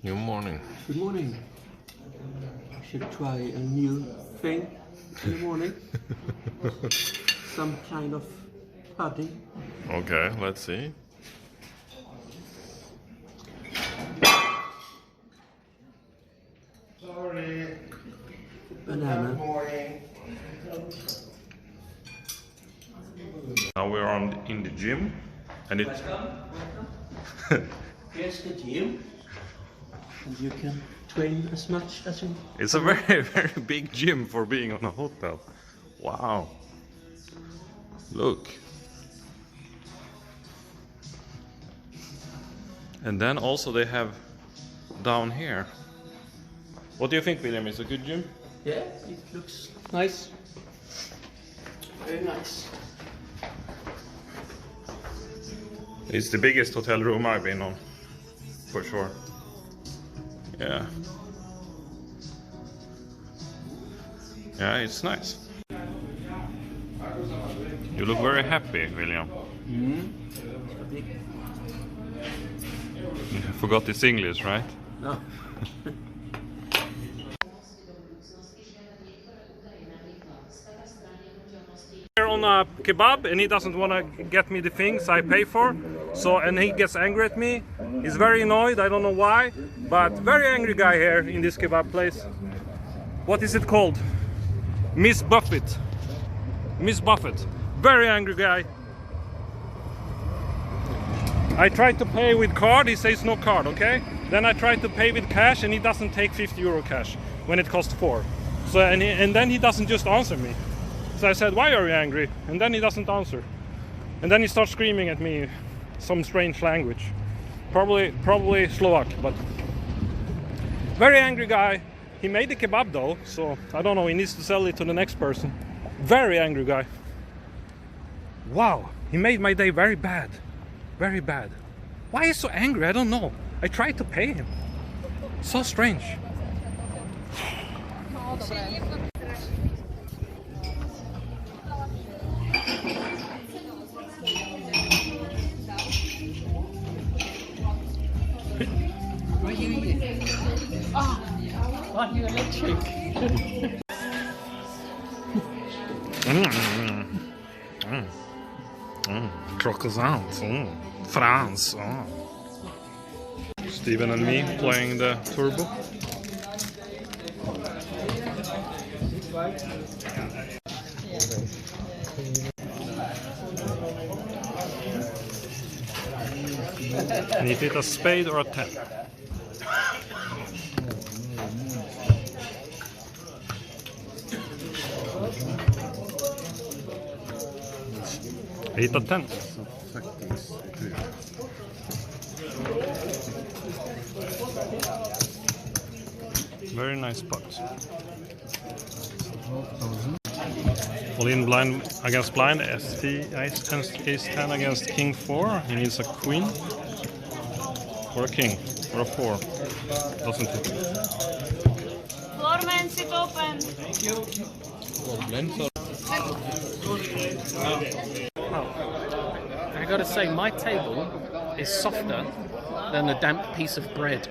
Good morning. Good morning. I should try a new thing in the morning. Some kind of pudding. Okay, let's see. Sorry. Banana. Now we're in the gym, and it's Here's the gym. And you can train as much as you it's a very big gym for being on a hotel. Wow. Look. And then also they have down here. What do you think, William? Is it a good gym? Yeah, it looks nice. Very nice. It's the biggest hotel room I've been on, for sure. Yeah. Yeah, it's nice. You look very happy, William. You forgot this English, right? No. Here on a kebab and he doesn't want to get me the things I pay for, so and he gets angry at me. He's very annoyed, I don't know why, but very angry guy here in this kebab place. What is it called? Miss Buffett. Miss Buffett. Very angry guy. I tried to pay with card, he says no card, okay? Then I tried to pay with cash and he doesn't take 50 euro cash when it costs 4. So and then he doesn't just answer me. So I said, why are you angry? And then he doesn't answer. And then he starts screaming at me some strange language. Probably Slovak, but very angry guy. He made the kebab though, so I don't know, he needs to sell it to the next person. Very angry guy. Wow, he made my day very bad. Very bad. Why is he so angry? I don't know. I tried to pay him. So strange. Are you electric? Croissant. France. Steven and me playing the turbo. Need it a spade or a 10? Eight or 10? Very nice spot. All in blind against blind. ST ace 10 against king 4. He needs a queen or a king or a 4. Doesn't it? Floor man, sit open. Thank you. I gotta say, my table is softer than a damp piece of bread.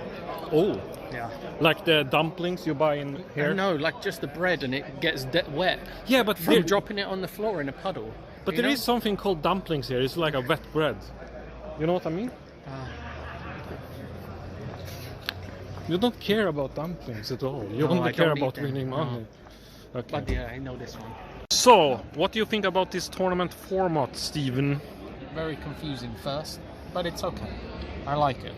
Oh, Yeah. like the dumplings you buy in here? No, like just the bread and it gets wet. Yeah, but From dropping it on the floor in a puddle. But You there know? is something called dumplings here. It's like a wet bread. You know what I mean? You don't care about dumplings at all. You No, only I care don't about eat them. winning money. Okay. But yeah, I know this one. So, what do you think about this tournament format, Steven? Very confusing first, but it's okay. I like it.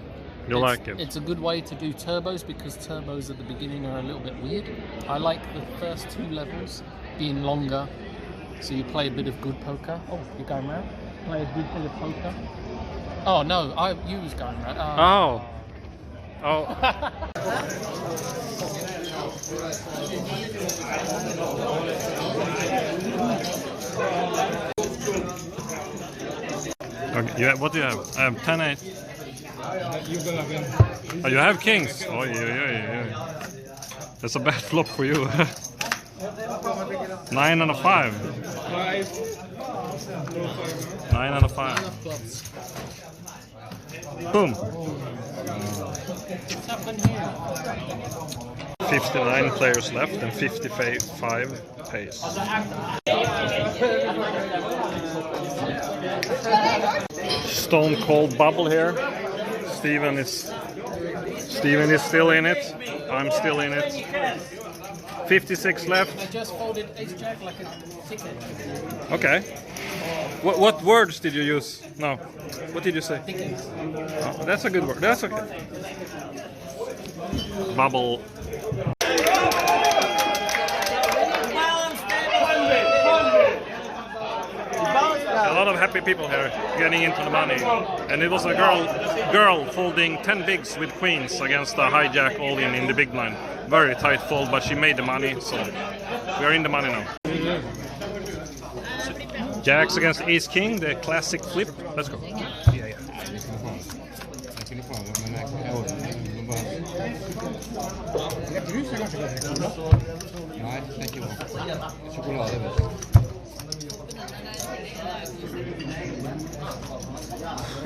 You like it? It's a good way to do turbos because turbos at the beginning are a little bit weird. I like the first 2 levels being longer, so you play a bit of good poker. Oh, you're going round? Play a good bit of poker. Oh no, you was going round. Oh. Oh. Okay, yeah, what do you have? I have 10-8. Oh, you have kings? Oh, yeah. That's a bad flop for you. 9 and a 5. 9 and a 5. Boom. 59 players left and 55 pays. Stone cold bubble here. Steven is still in it. I'm still in it. 56 left. I just folded ace jack like a ticket. Okay. What words did you use? No. What did you say? Dickens. Oh, that's a good word. That's okay. Bubble. A lot of happy people here getting into the money, and it was a girl folding 10 bigs with queens against a hijack all-in in the big blind. Very tight fold, but she made the money, so we are in the money now. Jacks against ace king, the classic flip. Let's go.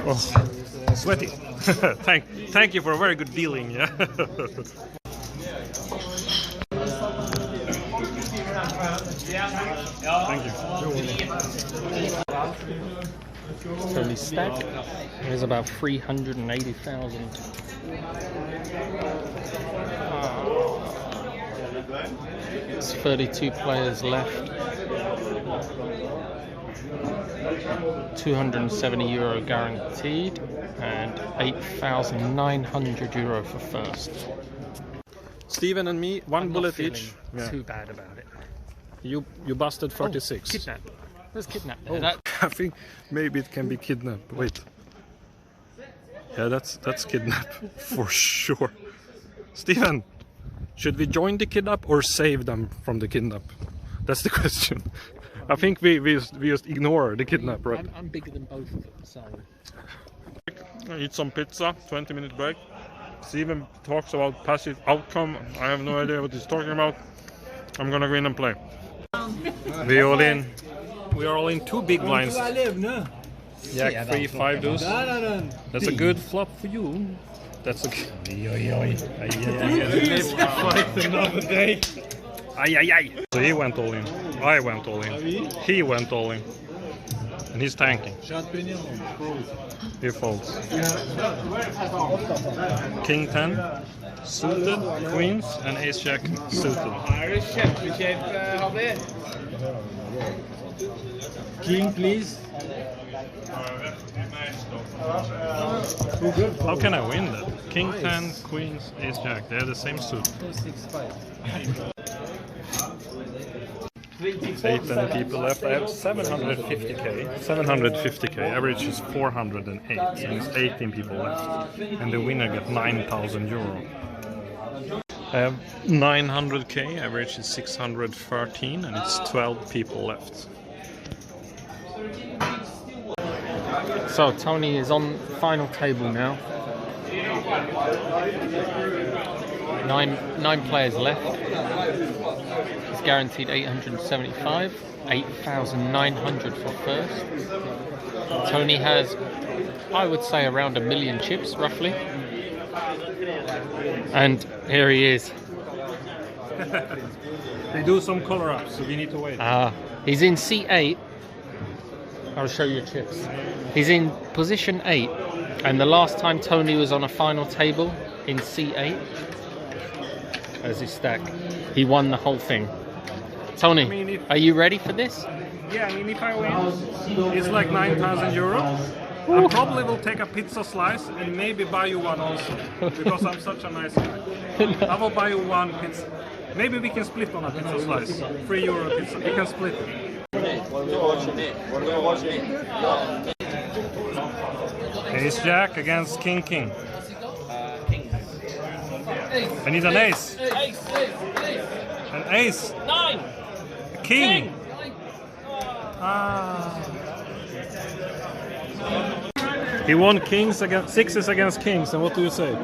Oh, sweaty. Thank you for a very good dealing. Yeah. Thank you. Tony stack is about 380,000. It's 32 players left. €270 guaranteed and €8,900 for first. Steven and me, one I'm bullet not each. Yeah. too bad about it. You busted 36. Oh, kidnap. There's kidnap. Oh, That, I think maybe it can be kidnap. Wait. Yeah, that's kidnap for sure. Steven, should we join the kidnap or save them from the kidnap? That's the question. I think we just ignore the kidnap, right? I'm bigger than both of them, so. Eat some pizza, 20-minute break. Steven talks about passive outcome. I have no idea what he's talking about. I'm gonna go in and play. We all in. We are all in two big blinds. Jack 3, 5 deuce. That's a good flop for you. That's a good. Fight another day. So he went all in. I went all in. He went all in. And he's tanking. He folds. King 10 suited, queens, and ace jack suited. King, please. How can I win that? King 10, queens, ace jack. They're the same suit. 8 people left. I have 750k. 750k. Average is 408, and it's 18 people left. And the winner got €9,000. I have 900k. Average is 613, and it's 12 people left. So Tony is on final table now. Nine players left. He's guaranteed 875, 8,900 for first. Tony has, I would say, around 1 million chips, roughly. And here he is. They do some color ups, so we need to wait. He's in C8. I'll show you chips. He's in position 8, and the last time Tony was on a final table in C8, as his stack, he won the whole thing. Tony, are you ready for this? Yeah, I mean, if I win, it's like €9,000. I probably will take a pizza slice and maybe buy you one also, because I'm such a nice guy. I will buy you one pizza. Maybe we can split on a pizza slice. €3 pizza. We can split it. Ace Jack against King King. I need an ace. An ace. 9. A king. He won kings against sixes against kings, and what do you say?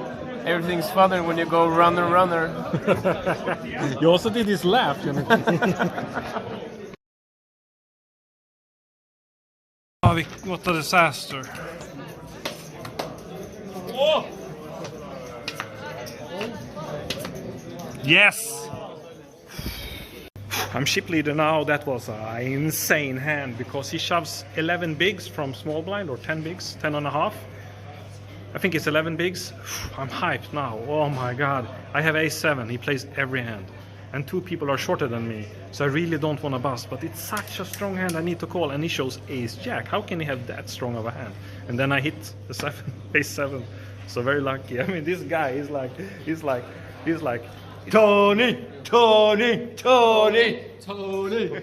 Everything's funner when you go runner, runner. You also did his laugh. What a disaster. Yes! I'm ship leader now. That was an insane hand because he shoves 11 bigs from small blind, or 10 bigs, 10 and a half. I think it's 11 bigs. I'm hyped now. Oh my god. I have ace-7. He plays every hand. And 2 people are shorter than me. So I really don't want to bust. But it's such a strong hand I need to call. And he shows ace-jack. How can he have that strong of a hand? And then I hit the 7, ace-7. So very lucky. I mean, this guy is like, he's like, Tony, Tony, Tony, Tony.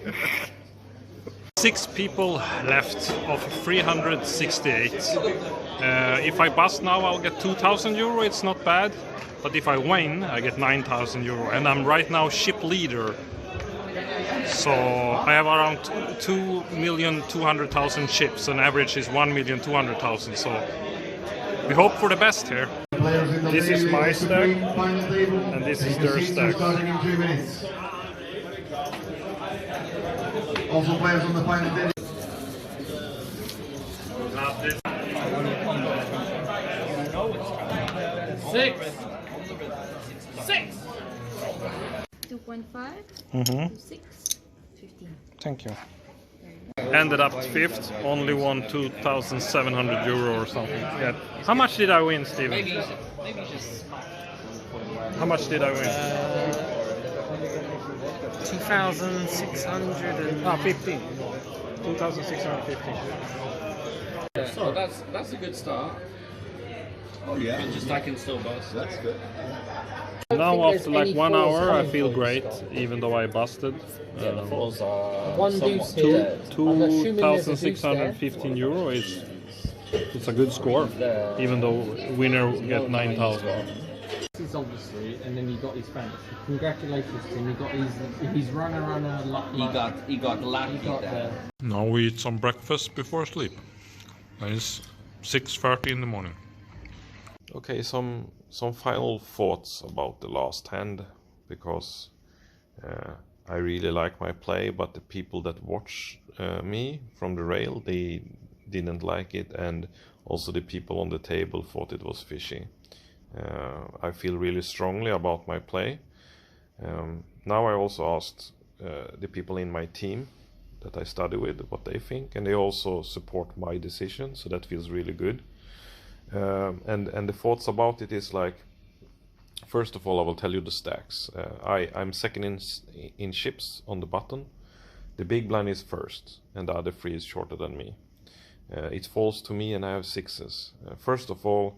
6 people left of 368. If I bust now, I'll get 2,000 euro. It's not bad. But if I win, I get 9,000 euro. And I'm right now ship leader. So I have around 2,200,000 ships. And average is 1,200,000. So we hope for the best here. This is my stack, and this is their stack. Also players on the final table. 6. 2.5. 6. 15. Thank you. Ended up 5th, only won 2,700 euro or something. Yeah. How much did I win, Steven? Maybe just How much did I win? 2,600 and 15. 2,650. So that's a good start. Oh yeah. Just I can still bust. That's good. Now after like 1 hour I feel great, even though I busted. One deuce here. 2,615 euro is it's a good score, even though winner get 9,000. This is obviously, and then he got his fancy. Congratulations to him. He's runner. He got lucky there. Now we eat some breakfast before sleep. And it's 6:30 in the morning. Okay, some final thoughts about the last hand, because I really like my play, but the people that watch me from the rail, they didn't like it, and also the people on the table thought it was fishy. I feel really strongly about my play. Now I also asked the people in my team that I study with what they think, and they also support my decision, so that feels really good. And the thoughts about it is like, first of all, I will tell you the stacks. I'm second in ships on the button. The big blind is first, and the other 3 is shorter than me. It falls to me, and I have 6s. First of all,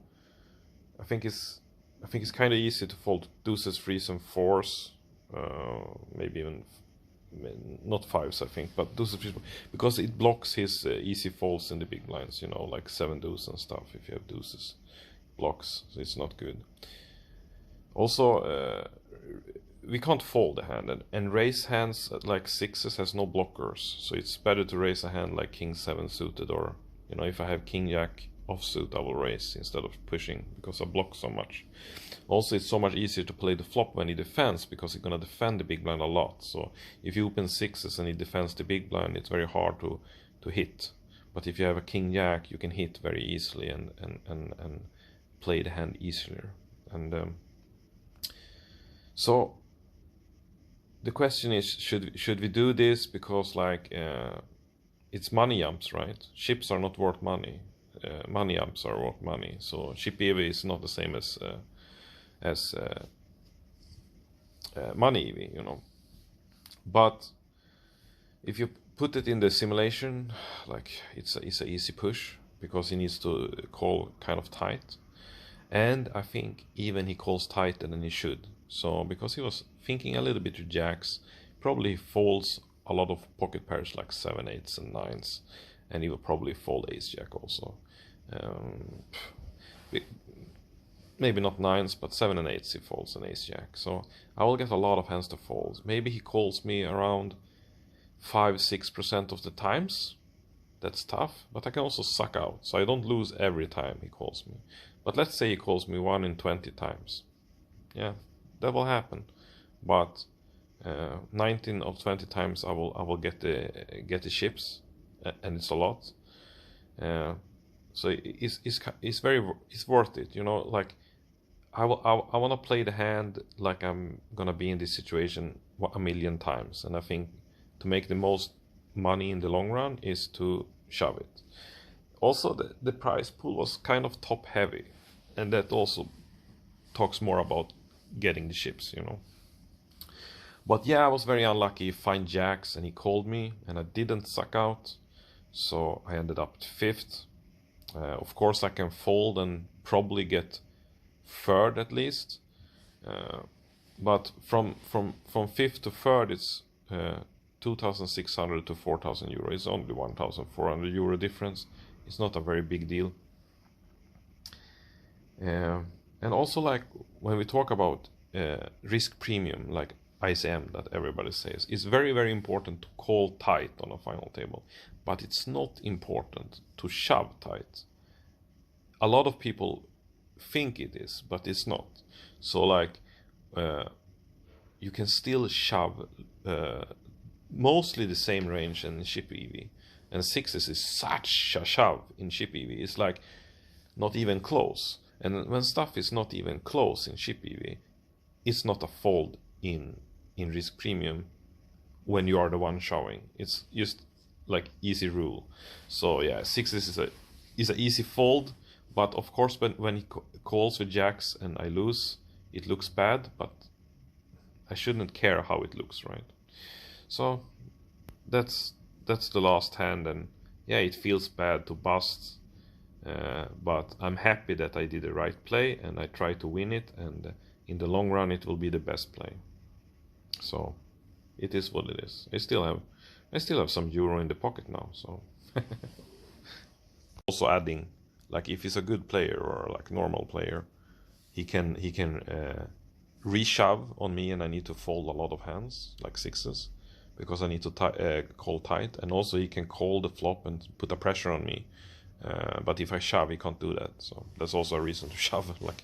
I think it's kind of easy to fold deuces, 3s, and 4s. Maybe even not 5s, I think, but deuces, 3s, because it blocks his easy folds in the big blinds. You know, like 7 deuces and stuff. If you have deuces, blocks, so it's not good. Also, we can't fold a hand, and raise hands like 6s has no blockers, so it's better to raise a hand like king 7 suited, or you know, if I have king jack offsuit, I will raise instead of pushing, because I block so much. Also, it's so much easier to play the flop when he defends, because he's gonna defend the big blind a lot. So if you open 6s and he defends the big blind, it's very hard to hit. But if you have a king jack, you can hit very easily and play the hand easier. And so the question is, should we do this? Because like it's money jumps, right? Ships are not worth money. Money jumps are worth money. So ship EV is not the same as money EV, you know. But if you put it in the simulation, like it's an easy push, because he needs to call kind of tight. And I think even he calls tighter than he should. So because he was thinking a little bit to jacks, probably folds a lot of pocket pairs like 7, 8s, and 9s, and he will probably fold ace jack also. Maybe not 9s, but 7 and 8s he folds an ace jack. So I will get a lot of hands to fold. Maybe he calls me around 5-6% of the times. That's tough, but I can also suck out, so I don't lose every time he calls me. But let's say he calls me 1 in 20 times. Yeah, that will happen. But 19 of 20 times I will get the ships, and it's a lot. so it's worth it, you know. Like I want to play the hand like I'm gonna be in this situation a million times, and I think to make the most money in the long run is to shove it. Also, the prize pool was kind of top heavy, and that also talks more about getting the chips, you know. But yeah, I was very unlucky. Find jacks, and he called me, and I didn't suck out, so I ended up 5th. Of course, I can fold and probably get 3rd at least, but from 5th to 3rd, it's 2,600 to 4,000 euro. It's only 1,400 euro difference. It's not a very big deal. And also, like when we talk about risk premium, like ICM that everybody says, it's very, very important to call tight on a final table, but it's not important to shove tight. A lot of people think it is, but it's not. So like you can still shove mostly the same range in chip EV, and 6s is such a shove in chip EV. It's like not even close. And when stuff is not even close in chip EV, it's not a fold in risk premium when you are the one showing. It's just like easy rule. So yeah, 6s is a easy fold, but of course when he calls with jacks and I lose, it looks bad, but I shouldn't care how it looks, right? So that's the last hand, and yeah, it feels bad to bust, but I'm happy that I did the right play and I tried to win it, and in the long run it will be the best play. So it is what it is. I still have some euro in the pocket now, so also adding, like if he's a good player or like normal player, he can reshove on me, and I need to fold a lot of hands like 6s because I need to call tight, and also he can call the flop and put a pressure on me. But if I shove, he can't do that. So that's also a reason to shove. Like